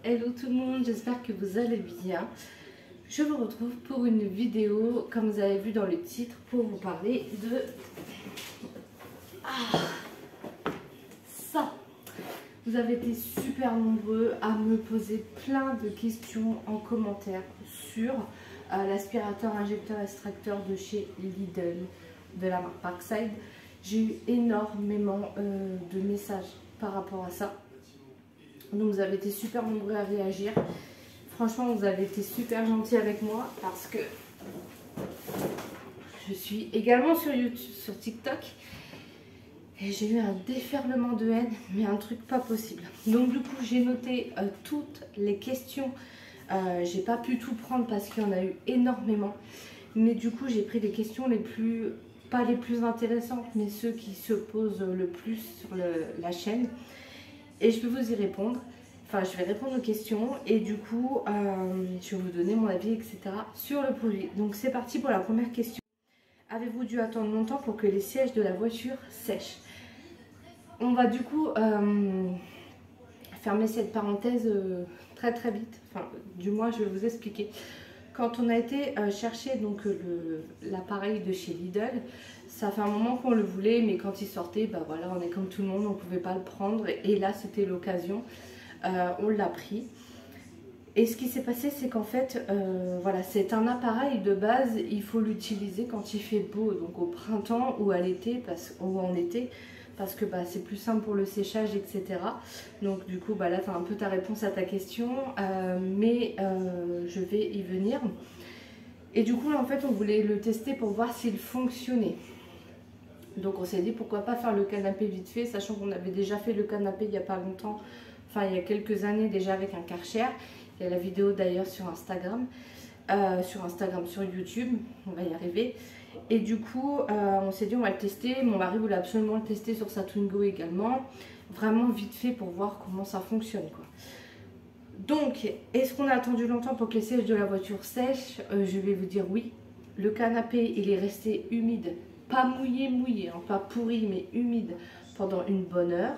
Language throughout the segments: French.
Hello tout le monde, j'espère que vous allez bien. Je vous retrouve pour une vidéo, comme vous avez vu dans le titre, pour vous parler de ça. Vous avez été super nombreux à me poser plein de questions en commentaire sur l'aspirateur injecteur extracteur de chez Lidl, de la marque Parkside. J'ai eu énormément de messages par rapport à ça. Donc vous avez été super nombreux à réagir. Franchement, vous avez été super gentils avec moi parce que je suis également sur YouTube, sur TikTok. Et j'ai eu un déferlement de haine, mais un truc pas possible. Donc du coup, j'ai noté toutes les questions. J'ai pas pu tout prendre parce qu'il y en a eu énormément. Mais du coup, j'ai pris les questions les plus, pas les plus intéressantes, mais ceux qui se posent le plus sur la chaîne. Et je vais vous y répondre. Enfin, je vais répondre aux questions et du coup, je vais vous donner mon avis, etc. sur le produit. Donc, c'est parti pour la première question. Avez-vous dû attendre longtemps pour que les sièges de la voiture sèchent? On va du coup fermer cette parenthèse très très vite. Enfin, du moins, je vais vous expliquer. Quand on a été chercher donc l'appareil de chez Lidl, ça fait un moment qu'on le voulait, mais quand il sortait, bah voilà, on est comme tout le monde, on ne pouvait pas le prendre. Et là, c'était l'occasion, on l'a pris. Et ce qui s'est passé, c'est qu'en fait, voilà, c'est un appareil de base, il faut l'utiliser quand il fait beau, donc au printemps ou à l'été, ou en été, parce que bah, c'est plus simple pour le séchage, etc. Donc du coup, bah, là, tu as un peu ta réponse à ta question, mais je vais y venir. Et du coup, là, en fait, on voulait le tester pour voir s'il fonctionnait. Donc on s'est dit, pourquoi pas faire le canapé vite fait, sachant qu'on avait déjà fait le canapé il n'y a pas longtemps, enfin il y a quelques années déjà avec un Karcher. Il y a la vidéo d'ailleurs sur Instagram, sur YouTube, on va y arriver. Et du coup, on s'est dit on va le tester. Mon mari voulait absolument le tester sur sa Twingo également. Vraiment vite fait pour voir comment ça fonctionne, quoi. Donc, est-ce qu'on a attendu longtemps pour que les sièges de la voiture sèchent? Je vais vous dire oui. Le canapé, il est resté humide, pas mouillé, hein, pas pourri, mais humide pendant une bonne heure.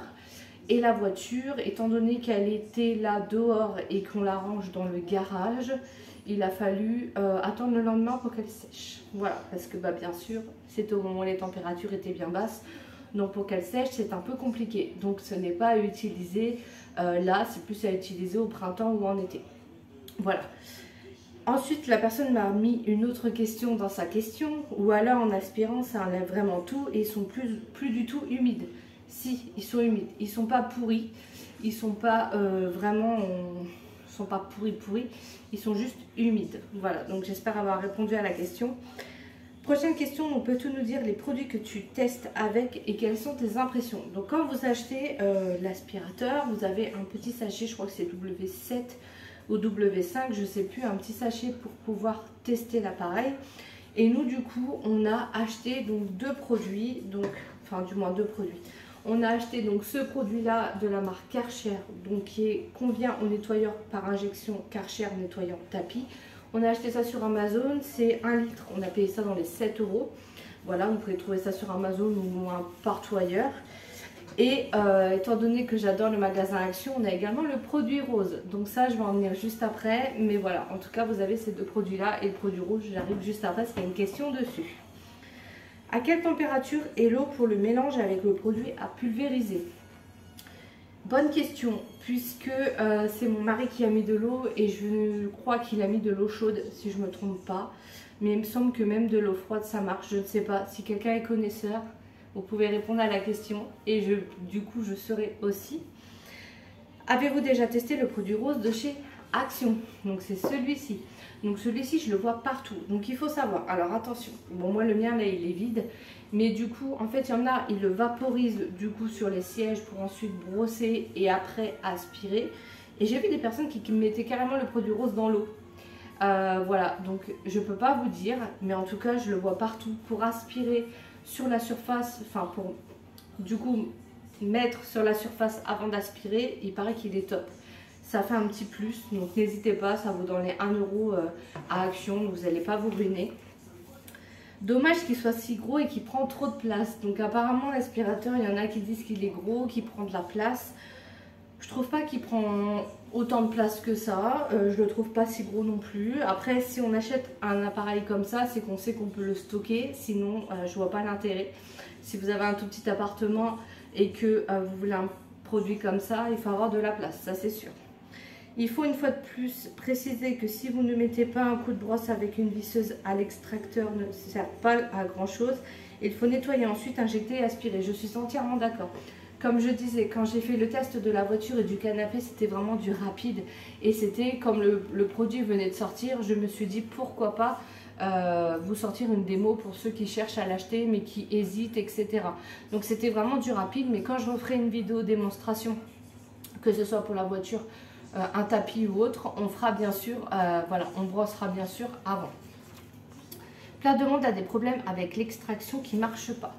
Et la voiture, étant donné qu'elle était là dehors et qu'on la range dans le garage, il a fallu attendre le lendemain pour qu'elle sèche. Voilà, parce que bah, bien sûr, c'était au moment où les températures étaient bien basses. Donc pour qu'elle sèche, c'est un peu compliqué. Donc ce n'est pas à utiliser là, c'est plus à utiliser au printemps ou en été. Voilà. Ensuite, la personne m'a mis une autre question dans sa question. Ou alors en aspirant, ça enlève vraiment tout et ils sont plus du tout humides. Si, ils sont humides. Ils sont pas pourris. Ils sont pas vraiment... Ils sont pas pourris. Ils sont juste humides. Voilà, donc j'espère avoir répondu à la question. Prochaine question, on peut tout nous dire les produits que tu testes avec et quelles sont tes impressions. Donc quand vous achetez l'aspirateur, vous avez un petit sachet, je crois que c'est W7 ou W5, je sais plus, un petit sachet pour pouvoir tester l'appareil. Et nous du coup, on a acheté donc deux produits, donc enfin du moins deux produits. On a acheté donc ce produit-là de la marque Karcher, donc qui convient au nettoyeur par injection Karcher nettoyant tapis. On a acheté ça sur Amazon, c'est 1 litre, on a payé ça dans les 7 €. Voilà, vous pouvez trouver ça sur Amazon ou partout ailleurs. Et étant donné que j'adore le magasin Action, on a également le produit rose. Donc ça, je vais en venir juste après. Mais voilà, en tout cas, vous avez ces deux produits-là. Et le produit rose, j'arrive juste après, parce qu'il y a une question dessus. À quelle température est l'eau pour le mélange avec le produit à pulvériser? Bonne question, puisque c'est mon mari qui a mis de l'eau et je crois qu'il a mis de l'eau chaude, si je ne me trompe pas. Mais il me semble que même de l'eau froide, ça marche. Je ne sais pas. Si quelqu'un est connaisseur, vous pouvez répondre à la question et du coup, je saurai aussi. Avez-vous déjà testé le produit rose de chez Action? Donc c'est celui-ci. Donc celui-ci, je le vois partout. Donc il faut savoir. Alors attention. Bon, moi le mien là, il est vide. Mais du coup, en fait, il y en a, ils le vaporisent du coup sur les sièges pour ensuite brosser et après aspirer. Et j'ai vu des personnes qui mettaient carrément le produit rose dans l'eau. Voilà, donc je peux pas vous dire, mais en tout cas, je le vois partout pour aspirer sur la surface, enfin pour du coup mettre sur la surface avant d'aspirer. Il paraît qu'il est top. Ça fait un petit plus, donc n'hésitez pas, ça vaut dans les 1 € à Action, vous n'allez pas vous ruiner. Dommage qu'il soit si gros et qu'il prend trop de place. Donc apparemment l'aspirateur, il y en a qui disent qu'il est gros, qu'il prend de la place. Je trouve pas qu'il prend autant de place que ça. Je le trouve pas si gros non plus. Après, si on achète un appareil comme ça, c'est qu'on sait qu'on peut le stocker. Sinon, je vois pas l'intérêt. Si vous avez un tout petit appartement et que vous voulez un produit comme ça, il faut avoir de la place, ça c'est sûr. Il faut une fois de plus préciser que si vous ne mettez pas un coup de brosse avec une visseuse à l'extracteur, ne sert pas à grand chose. Il faut nettoyer ensuite, injecter et aspirer. Je suis entièrement d'accord. Comme je disais, quand j'ai fait le test de la voiture et du canapé, c'était vraiment du rapide. Et c'était comme le produit venait de sortir, je me suis dit pourquoi pas vous sortir une démo pour ceux qui cherchent à l'acheter mais qui hésitent, etc. Donc c'était vraiment du rapide. Mais quand je referai une vidéo démonstration, que ce soit pour la voiture, un tapis ou autre, on fera bien sûr, voilà, on brossera bien sûr avant. Plein de monde a des problèmes avec l'extraction qui ne marche pas.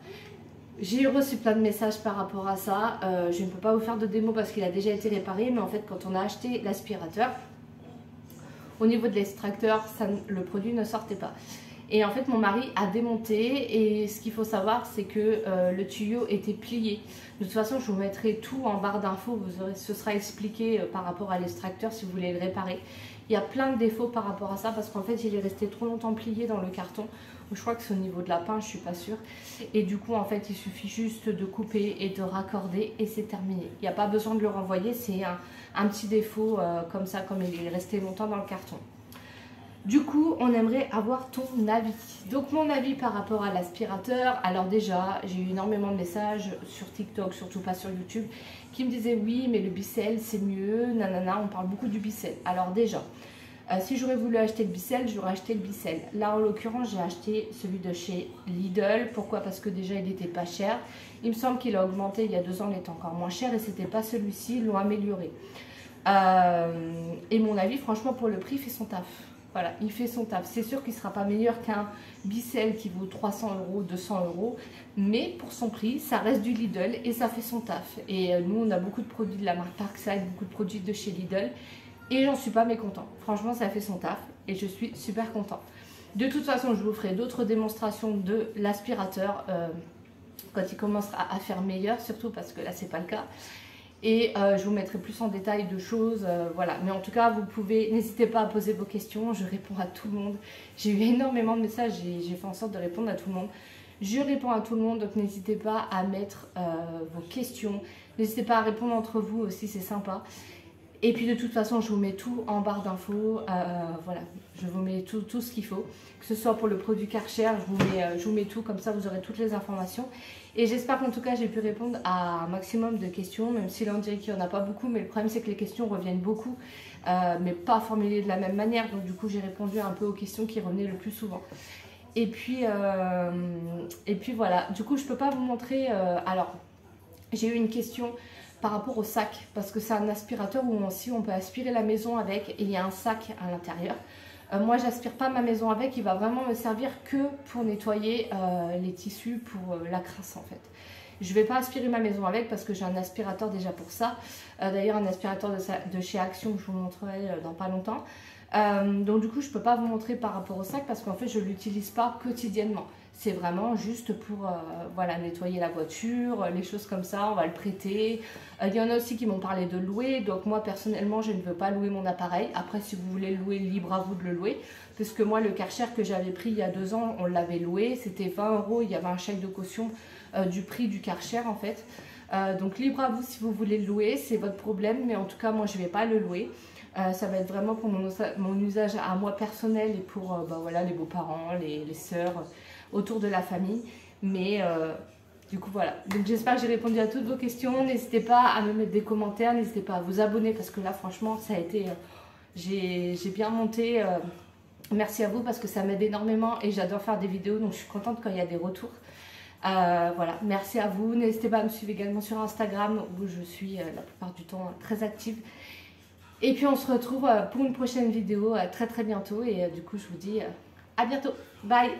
J'ai reçu plein de messages par rapport à ça. Je ne peux pas vous faire de démo parce qu'il a déjà été réparé, mais en fait quand on a acheté l'aspirateur, au niveau de l'extracteur, le produit ne sortait pas. Et en fait mon mari a démonté et ce qu'il faut savoir c'est que le tuyau était plié. De toute façon je vous mettrai tout en barre d'infos, ce sera expliqué par rapport à l'extracteur si vous voulez le réparer. Il y a plein de défauts par rapport à ça parce qu'en fait il est resté trop longtemps plié dans le carton. Je crois que c'est au niveau de la pince, je suis pas sûre. Et du coup en fait il suffit juste de couper et de raccorder et c'est terminé. Il n'y a pas besoin de le renvoyer, c'est un petit défaut comme ça, comme il est resté longtemps dans le carton. Du coup, on aimerait avoir ton avis. Donc mon avis par rapport à l'aspirateur, alors déjà, j'ai eu énormément de messages sur TikTok, surtout pas sur YouTube, qui me disaient oui, mais le Bicel c'est mieux, nanana, on parle beaucoup du Bicel. Alors déjà, si j'aurais voulu acheter le Bicel, j'aurais acheté le Bicel. Là, en l'occurrence, j'ai acheté celui de chez Lidl. Pourquoi? Parce que déjà, il n'était pas cher. Il me semble qu'il a augmenté il y a 2 ans, il était encore moins cher et c'était pas celui-ci, ils l'ont amélioré. Et mon avis, franchement, pour le prix, il fait son taf. Voilà, il fait son taf. C'est sûr qu'il ne sera pas meilleur qu'un Bicel qui vaut 300 €, 200 €. Mais pour son prix, ça reste du Lidl et ça fait son taf. Et nous, on a beaucoup de produits de la marque Parkside, beaucoup de produits de chez Lidl. Et j'en suis pas mécontent. Franchement, ça fait son taf et je suis super content. De toute façon, je vous ferai d'autres démonstrations de l'aspirateur quand il commencera à faire meilleur, surtout parce que là, c'est pas le cas. Et je vous mettrai plus en détail de choses, voilà. Mais en tout cas, vous pouvez, n'hésitez pas à poser vos questions, je réponds à tout le monde. J'ai eu énormément de messages, j'ai fait en sorte de répondre à tout le monde. Je réponds à tout le monde, donc n'hésitez pas à mettre vos questions. N'hésitez pas à répondre entre vous aussi, c'est sympa. Et puis de toute façon, je vous mets tout en barre d'infos, voilà. Je vous mets tout ce qu'il faut. Que ce soit pour le produit Karcher, je vous mets tout, comme ça vous aurez toutes les informations. Et j'espère qu'en tout cas j'ai pu répondre à un maximum de questions, même si là on dirait qu'il n'y en a pas beaucoup, mais le problème c'est que les questions reviennent beaucoup, mais pas formulées de la même manière. Donc du coup j'ai répondu un peu aux questions qui revenaient le plus souvent. Et puis voilà, du coup je ne peux pas vous montrer, alors j'ai eu une question par rapport au sac, parce que c'est un aspirateur où aussi on peut aspirer la maison avec, et il y a un sac à l'intérieur. Moi j'aspire pas ma maison avec, il va vraiment me servir que pour nettoyer les tissus, pour la crasse en fait. Je vais pas aspirer ma maison avec parce que j'ai un aspirateur déjà pour ça. D'ailleurs un aspirateur de chez Action que je vous montrerai dans pas longtemps. Donc du coup je peux pas vous montrer par rapport au sac parce qu'en fait je l'utilise pas quotidiennement. C'est vraiment juste pour voilà, nettoyer la voiture, les choses comme ça, on va le prêter. Il y en a aussi qui m'ont parlé de louer, donc moi personnellement je ne veux pas louer mon appareil. Après si vous voulez le louer, libre à vous de le louer. Parce que moi le Karcher que j'avais pris il y a 2 ans, on l'avait loué, c'était 20 €, il y avait un chèque de caution du prix du Karcher en fait. Donc libre à vous si vous voulez le louer, c'est votre problème, mais en tout cas moi je ne vais pas le louer. Ça va être vraiment pour mon usage à moi personnel et pour bah, voilà, les beaux-parents, les sœurs, autour de la famille. Mais du coup voilà, donc j'espère que j'ai répondu à toutes vos questions. N'hésitez pas à me mettre des commentaires, n'hésitez pas à vous abonner parce que là franchement ça a été, j'ai bien monté. Merci à vous parce que ça m'aide énormément et j'adore faire des vidéos, donc je suis contente quand il y a des retours. Voilà, merci à vous. N'hésitez pas à me suivre également sur Instagram où je suis la plupart du temps très active. Et puis on se retrouve pour une prochaine vidéo très bientôt et du coup je vous dis à bientôt. Bye.